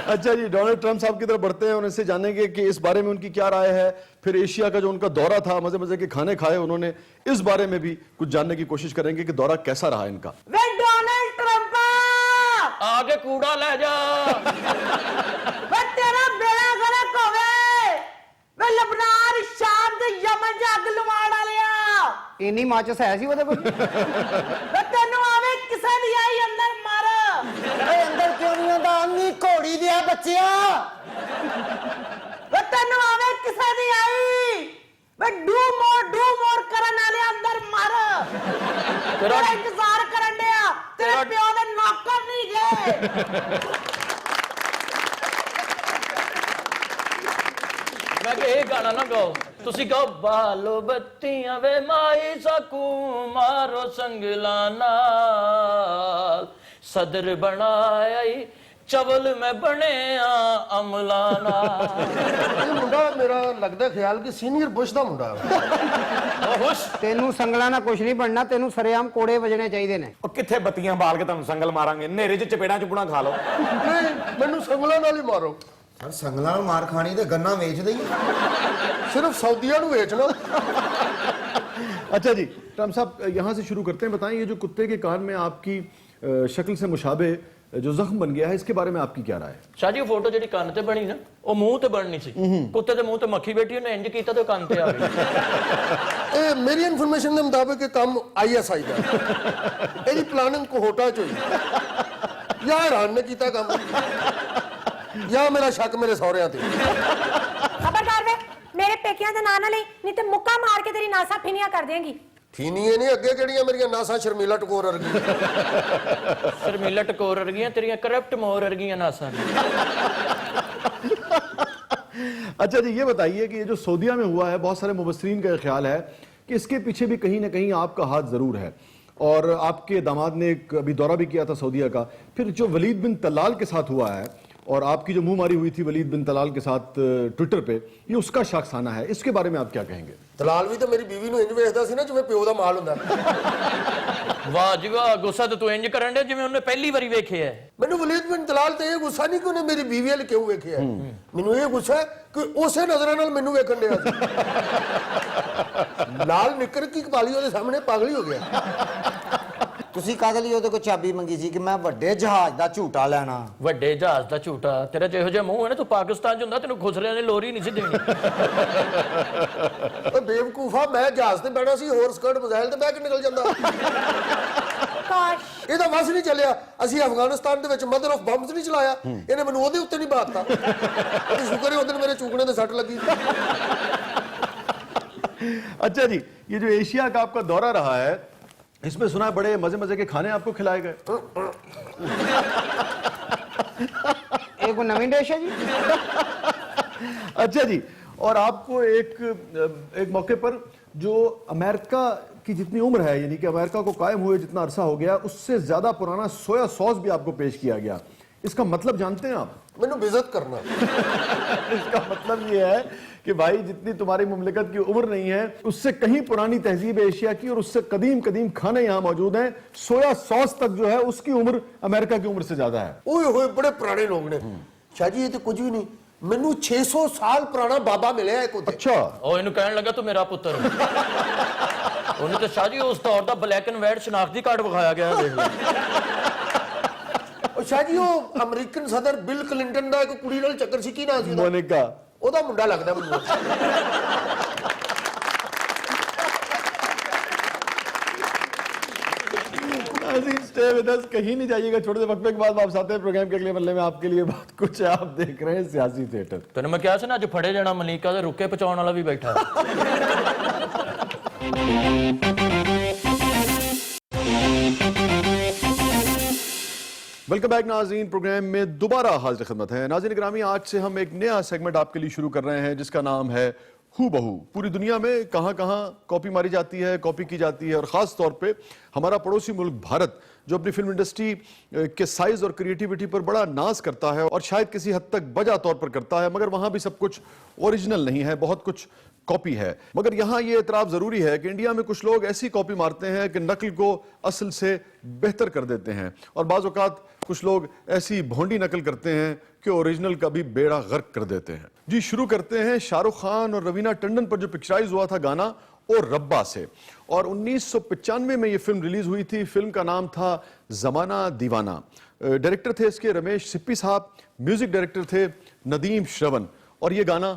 अच्छा जी, डोनाल्ड ट्रंप साहब की तरफ बढ़ते हैं और उनसे जानेंगे कि इस बारे में उनकी क्या राय है। फिर एशिया का जो उनका दौरा था, मजे मजे के खाने खाए उन्होंने, इस बारे में भी कुछ जानने की कोशिश करेंगे कि दौरा कैसा रहा इनका। वे डोनाल्ड ट्रंप आगे कूड़ा ले जा। वे तेरा बेड़ा गलत होवे, वे लबनान शाम ते यमन च अग लवाण वालिया। ਇੰਨੀ ਮਾਚਸ ਹੈ ਸੀ ਉਹਦੇ ਕੋਲ। ਵੇ ਤੈਨੂੰ ਆਵੇ ਕਿਸੇ ਦੀ ਆਈ ਅੰਦਰ ਮਾਰ। ਓਏ ਅੰਦਰ ਕਿਉਂ ਨਹੀਂ ਆਉਂਦਾ, ਅੰਨੀ ਘੋੜੀ ਦਿਆ ਬੱਚਿਆ। ਵੇ ਤੈਨੂੰ ਆਵੇ ਕਿਸੇ ਦੀ ਆਈ, ਵੇ ਡੂ ਮੋਰ ਕਰਨ ਵਾਲੇ ਅੰਦਰ ਮਾਰ। ਤੇਰਾ ਇੰਤਜ਼ਾਰ ਕਰਨ ਡਿਆ, ਤੇਰੇ ਪਿਓ ਦੇ ਨੌਕਰ ਨਹੀਂ ਗਏ। मैं कि ये गाना ना गाओ, तुसी गाओ बालो बत्तियां वे माई सकू मारो संगलाना सदर बनाया चवल में बने अमलाना। ਇਹ ਮੁੰਡਾ ਮੇਰਾ ਲੱਗਦਾ ਖਿਆਲ ਕਿ ਸੀਨੀਅਰ ਬੁਸ਼ ਦਾ ਮੁੰਡਾ ਹੈ। खुश ਤੈਨੂੰ ਸੰਗਲਾਂ ਨਾਲ ਕੁਝ ਨਹੀਂ ਬਣਨਾ, ਤੈਨੂੰ ਸਰੇਆਮ ਕੋੜੇ ਵਜਣੇ ਚਾਹੀਦੇ ਨੇ। ਉਹ ਕਿੱਥੇ ਬੱਤੀਆਂ ਬਾਲ ਕੇ ਤੁਹਾਨੂੰ ਸੰਗਲ ਮਾਰਾਂਗੇ, ਹਨੇਰੇ 'ਚ ਚਪੇੜਾਂ ਚੁਪਣਾ ਖਾ ਲਓ। ਨਹੀਂ, ਮੈਨੂੰ ਸੰਗਲਾਂ ਨਾਲ ਹੀ ਮਾਰੋ। ਸਰ ਸੰਗਲਾਂ ਨੂੰ ਮਾਰ ਖਾਣੀ ਤੇ ਗੰਨਾ ਵੇਚਦੇ ਹੀ। ਸਿਰਫ ਸਊਦੀਆਂ ਨੂੰ ਵੇਚਣਾ। अच्छा जी, ट्रंप साहब यहाँ से शुरू करते हैं। बताएं, ये जो कुत्ते के कान में आपकी शक्ल से मुशाबे जो जख्म बन गया है, इसके बारे में आपकी क्या राय है? शाह जी फोटो जी कान ते बनी ना, वो मुंह ते बननी सी। कुत्ते दे मुंह ते मक्खी बैठी, उन्हें इंज कीता ते कान ते आ गई। ਇਹ ਮੇਰੀ ਇਨਫੋਰਮੇਸ਼ਨ ਦੇ ਮੁਤਾਬਕ ਇਹ ਕੰਮ ISI ਦਾ ਇਹਦੀ ਪਲਾਨਿੰਗ ਕੋਹੋਟਾ ਚ ਹੋਈ। ਜਾਂ ਇਰਾਨ ਨੇ ਕੀਤਾ ਕੰਮ, ਜਾਂ ਮੇਰਾ ਸ਼ੱਕ ਮੇਰੇ ਸਹੁਰਿਆਂ ਤੇ। ਖਬਰਦਾਰ ਵੇ, ਮੇਰੇ ਪੇਕਿਆਂ ਦਾ ਨਾਂ ਨਾ ਲਈ, ਨਹੀਂ ਤੇ ਮੁੱਕਾ ਮਾਰ ਕੇ ਤੇਰੀ ਨਾਸਾਂ ਫਿਨੀਆਂ ਕਰ ਦੇਂਗੀ। ਫੀਨੀਏ ਨਹੀਂ, ਅੱਗੇ ਕਿਹੜੀਆਂ ਮੇਰੀਆਂ ਨਾਸਾਂ ਸ਼ਰਮੀਲਾ ਟਕੋਰ ਵਰਗੀ। शर्मिला टकोर वर्गियां तेरियां करप्ट मोर वर्गियां नासा। अच्छा जी, ये बताइए कि ये जो सऊदीया में हुआ है, बहुत सारे मुबस्सरीन का ख्याल है कि इसके पीछे भी कहीं ना कहीं आपका हाथ जरूर है। और आपके दामाद ने एक अभी दौरा भी किया था सऊदीया का। फिर जो वलीद बिन तलाल के साथ हुआ है और आपकी जो मुंह मारी हुई थी वलीद बिन तलाल के साथ ट्विटर पे, ये उसका शाखसाना है, इसके बारे में आप क्या कहेंगे? ਦਲਾਲ ਵੀ ਤਾਂ ਮੇਰੀ ਬੀਵੀ ਨੂੰ ਇੰਜ ਵੇਖਦਾ ਸੀ ਨਾ ਜਿਵੇਂ ਪਿਓ ਦਾ ਮਾਲ ਹੁੰਦਾ। वाह जी वाह, गुस्सा तो तू इंज करन दे जिवें उन्हें पहली बारी वेखे है। ਮੈਨੂੰ ਵਲੀਦ ਬਿਨ ਤਲਾਲ ਤੇ ਇਹ ਗੁੱਸਾ ਨਹੀਂ ਕਿ ਉਹਨੇ ਮੇਰੀ ਬੀਵੀ ਵੱਲ ਕਿਉਂ ਵੇਖਿਆ, ਮੈਨੂੰ ਇਹ ਗੁੱਸਾ ਹੈ ਕਿ ਉਸੇ ਨਜ਼ਰਾਂ ਨਾਲ ਮੈਨੂੰ ਵੇਖਣ ਡਿਆ ਸੀ। ਲਾਲ ਨਿੱਕਰ ਕੀ ਕਪਾਲੀ ਉਹਦੇ ਸਾਹਮਣੇ ਪਾਗਲ ਹੀ ਹੋ ਗਿਆ। ਤੁਸੀਂ ਕਾਹਦੇ ਲਈ ਉਹਦੇ ਕੋਲ ਚਾਬੀ ਮੰਗੀ ਸੀ ਕਿ ਮੈਂ ਵੱਡੇ ਜਹਾਜ਼ ਦਾ ਝੂਟਾ ਲੈਣਾ? ਵੱਡੇ ਜਹਾਜ਼ ਦਾ ਝੂਟਾ, ਤੇਰਾ ਜਿਹੋ ਜਿਹਾ ਮੂੰਹ ਹੈ ਨਾ, ਤੂੰ ਪਾਕਿਸਤਾਨ 'ਚ ਹੁੰਦਾ ਤੈਨੂੰ ਖੁਸਰਿਆਂ ਨੇ ਲੋਰੀ ਨਹੀਂ ਸੀ ਦੇਣੀ। ਓਏ ਬੇਵਕੂਫਾ, ਮੈਂ ਜਹਾਜ਼ ਤੇ ਬੈਠਾ ਸੀ, ਹੋਰ ਸਕਰਟ ਮਜ਼ਾਇਲ ਤੇ ਬਹਿ ਕੇ ਨਿਕਲ ਜਾਂਦਾ। ਕਾਸ਼ ਇਹਦਾ ਵਸ ਨਹੀਂ ਚੱਲਿਆ। ਅਸੀਂ ਅਫਗਾਨਿਸਤਾਨ ਦੇ ਵਿੱਚ ਮਦਰ ਆਫ ਬੰਬਸ ਨਹੀਂ ਚਲਾਇਆ, ਇਹਨੇ ਮੈਨੂੰ ਉਹਦੇ ਉੱਤੇ ਨਹੀਂ ਬਾਤਤਾ। ਤੇ ਸ਼ੁਕਰ ਹੈ ਉਹਦੇ ਮੇਰੇ ਚੂਕਣੇ ਤੇ ਸੱਟ ਲੱਗੀ। अच्छा जी, ये जो एशिया का आपका दौरा रहा है, इसमें सुना है बड़े मजे मजे के खाने आपको खिलाए गए। ਇਹ ਕੋਈ ਨਵੀਂ ਡਿਸ਼ ਹੈ ਜੀ? अच्छा जी, और आपको एक मौके पर जो अमेरिका की जितनी उम्र है, यानी कि अमेरिका को कायम हुए जितना अरसा हो गया, उससे ज्यादा पुराना सोया सॉस भी आपको पेश किया गया। اس کا مطلب جانتے ہیں آپ؟ مینوں بےزت کرنا اس کا مطلب یہ ہے کہ بھائی جتنی تمہاری مملکت کی عمر نہیں ہے اس سے کہیں پرانی تہذیب ایشیا کی اور اس سے قدیم کھانے یہاں موجود ہیں. سویا سوس تک جو ہے اس کی عمر امریکہ کی عمر سے زیادہ ہے. اوئے ہوئے بڑے پرانے لوگ نے. شاہ جی یہ تو کچھ بھی نہیں, مینوں 600 سال پرانا بابا ملیا ایک اتنے. اچھا ਉਹ ਇਹਨੂੰ ਕਹਿਣ ਲੱਗਾ ਤੂੰ ਮੇਰਾ ਪੁੱਤਰ ਉਹਨੂੰ ਤਾਂ ਸ਼ਾਹ ਜੀ ਉਸ ਦੌਰ ਦਾ ਬਲੈਕ ਐਂਡ ਵਾਈਟ ਸ਼ਨਾਖਤੀ ਕਾਰਡ ਵਿਖਾਇਆ ਗਿਆ ਦੇਖ ਲਓ. ਉਹ ਸ਼ਾਹ ਜੀ ਉਹ ਅਮਰੀਕਨ ਸਦਰ ਬਿਲ ਕਲਿੰਟਨ ਦਾ ਇੱਕ ਕੁੜੀ ਨਾਲ ਚੱਕਰ ਸੀ, ਕੀ ਨਾਂ ਸੀ ਉਹਦਾ? ਮੋਨਿਕਾ. ਉਹਦਾ ਮੁੰਡਾ ਲੱਗਦਾ ਮੈਨੂੰ. Stay with us, کہیں نہیں جائیے گا. چھوٹے سے وقفے کے بعد واپس آتے ہیں پروگرام کے اگلے مرحلے میں. آپ کے لیے بہت کچھ ہے, آپ دیکھ رہے ہیں سیاسی تھیٹر. ਤੈਨੂੰ ਮੈਂ ਕਿਹਾ ਸੀ ਨਾ ਅੱਜ ਫੜੇ ਜਾਣਾ ਮਲੀਕਾ ਦੇ ਰੁੱਕੇ ਪਹੁੰਚਾਉਣ ਵਾਲਾ ਵੀ ਬੈਠਾ ਹੈ. ویلکم بیک ناظرین, پروگرام میں دوبارہ حاضر خدمت ہے. ناظرین گرامی, آج سے ہم ایک نیا سیگمنٹ آپ کے لیے شروع کر رہے ہیں جس کا نام ہے ہو بہو. پوری دنیا میں کہاں کہاں کاپی ماری جاتی ہے, کاپی کی جاتی ہے, اور خاص طور پہ ہمارا پڑوسی ملک بھارت جو اپنی فلم انڈسٹری کے سائز اور کریٹیوٹی پر بڑا ناز کرتا ہے اور شاید کسی حد تک بجا طور پر کرتا ہے, مگر وہاں بھی سب کچھ اوریجنل نہیں ہے, بہت کچھ کاپی ہے. مگر یہاں یہ اعتراف ضروری ہے کہ انڈیا میں کچھ لوگ ایسی کاپی مارتے ہیں کہ نقل کو اصل سے بہتر کر دیتے ہیں, اور بعض اوقات کچھ لوگ ایسی بھونڈی نقل کرتے ہیں کہ اوریجنل کا بھی بیڑا غرق کر دیتے ہیں. جی شروع کرتے ہیں شاہ رخ خان اور روینہ ٹنڈن پر جو پکچرائز ہوا تھا گانا او ربا سے, اور 1995 میں یہ فلم ریلیز ہوئی تھی. فلم کا نام تھا زمانہ دیوانہ. ڈائریکٹر تھے اس کے رمیش سپی صاحب, میوزک ڈائریکٹر تھے ندیم شرون, اور یہ گانا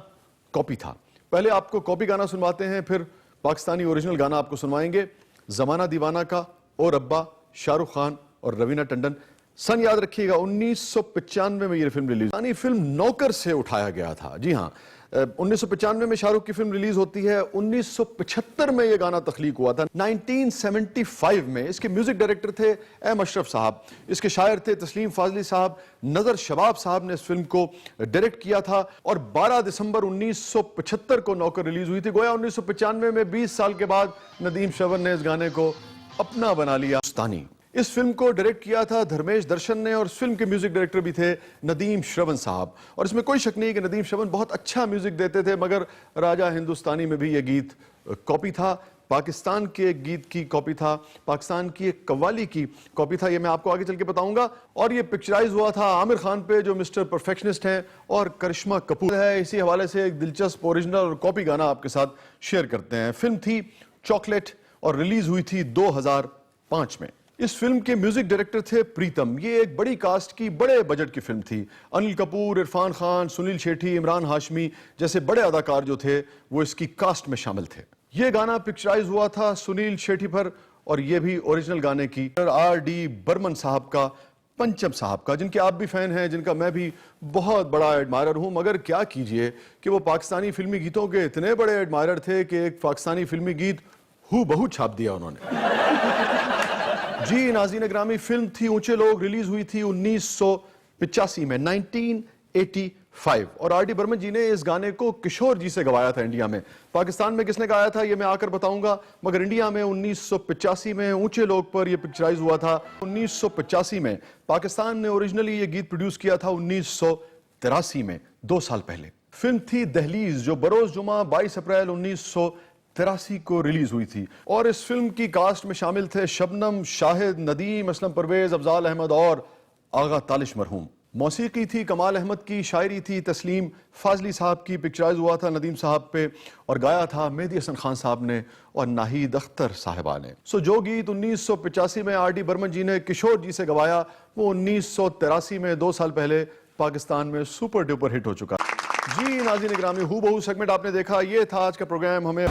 کاپی تھا. پہلے آپ کو کاپی گانا سنواتے ہیں, پھر پاکستانی اوریجنل گانا آپ کو سنوائیں گے. زمانہ دیوانہ کا او ربا, شاہ رخ خان اور روینہ ٹنڈن. سن یاد رکھیے گا 1995 میں یہ فلم ریلیز. فلم نوکر سے اٹھایا گیا تھا. جی ہاں, 1995 میں شاہ رخ کی فلم ریلیز ہوتی ہے. 1975 میں یہ گانا تخلیق ہوا تھا. 1975 میں اس کے میوزک ڈائریکٹر تھے ایم اشرف صاحب, اس کے شاعر تھے تسلیم فاضلی صاحب. نظر شباب صاحب نے اس فلم کو ڈائریکٹ کیا تھا, اور 12 دسمبر 1975 کو نوکر ریلیز ہوئی تھی. گویا 1995 میں 20 سال کے بعد ندیم شرون نے اس گانے کو اپنا بنا لیا. اس فلم کو ڈائریکٹ کیا تھا دھرمیش درشن نے, اور اس فلم کے میوزک ڈائریکٹر بھی تھے ندیم شرون صاحب. اور اس میں کوئی شک نہیں کہ ندیم شرون بہت اچھا میوزک دیتے تھے, مگر راجہ ہندوستانی میں بھی یہ گیت کاپی تھا. پاکستان کے ایک گیت کی کاپی تھا, پاکستان کی ایک قوالی کی کاپی تھا. یہ میں آپ کو آگے چل کے بتاؤں گا. اور یہ پکچرائز ہوا تھا عامر خان پہ جو مسٹر پرفیکشنسٹ ہیں, اور کرشمہ کپور ہے. اسی حوالے سے ایک دلچسپ اوریجنل اور کاپی گانا آپ کے ساتھ شیئر کرتے ہیں. فلم تھی چاکلیٹ اور ریلیز ہوئی تھی 2005 میں. اس فلم کے میوزک ڈائریکٹر تھے پریتم. یہ ایک بڑی کاسٹ کی, بڑے بجٹ کی فلم تھی. انل کپور, عرفان خان, سنیل شیٹھی, عمران ہاشمی جیسے بڑے اداکار جو تھے وہ اس کی کاسٹ میں شامل تھے. یہ گانا پکچرائز ہوا تھا سنیل شیٹھی پر, اور یہ بھی اوریجنل گانے کی آر ڈی برمن صاحب کا, پنچم صاحب کا, جن کے آپ بھی فین ہیں, جن کا میں بھی بہت بڑا ایڈمائرر ہوں. مگر کیا کیجئے کہ وہ پاکستانی فلمی گیتوں کے اتنے بڑے ایڈمائرر تھے کہ ایک پاکستانی فلمی گیت ہو بہو چھاپ دیا انہوں نے. جی ناظرین گرامی, فلم تھی اونچے لوگ, ریلیز ہوئی تھی 1985 میں, 1985. اور آر ڈی برمن جی نے اس گانے کو کشور جی سے گوایا تھا انڈیا میں. پاکستان میں کس نے گایا تھا یہ میں آ کر بتاؤں گا, مگر انڈیا میں 1985 میں اونچے لوگ پر یہ پکچرائز ہوا تھا. 1985 میں پاکستان نے اوریجنلی یہ گیت پروڈیوس کیا تھا 1983 میں, 2 سال پہلے. فلم تھی دہلیز جو بروز جمعہ 22 اپریل 1983 کو ریلیز ہوئی تھی. اور اس فلم کی کاسٹ میں شامل تھے شبنم, شاہد, ندیم, اسلم پرویز, افضال احمد اور آغا تالش مرحوم. موسیقی تھی کمال احمد کی, شاعری تھی تسلیم فاضلی صاحب کی. پکچرائز ہوا تھا ندیم صاحب پہ, اور گایا تھا مہدی حسن خان صاحب نے اور ناہید اختر صاحبہ نے. جو گیت 1985 میں آر ڈی برمن جی نے کشور جی سے گوایا, وہ 1983 میں 2 سال پہلے پاکستان میں سپر ڈوپر ہٹ ہو چکا. جی ناظرین گرامی, ہو بہو سیگمنٹ آپ نے دیکھا. یہ تھا آج کا پروگرام. ہمیں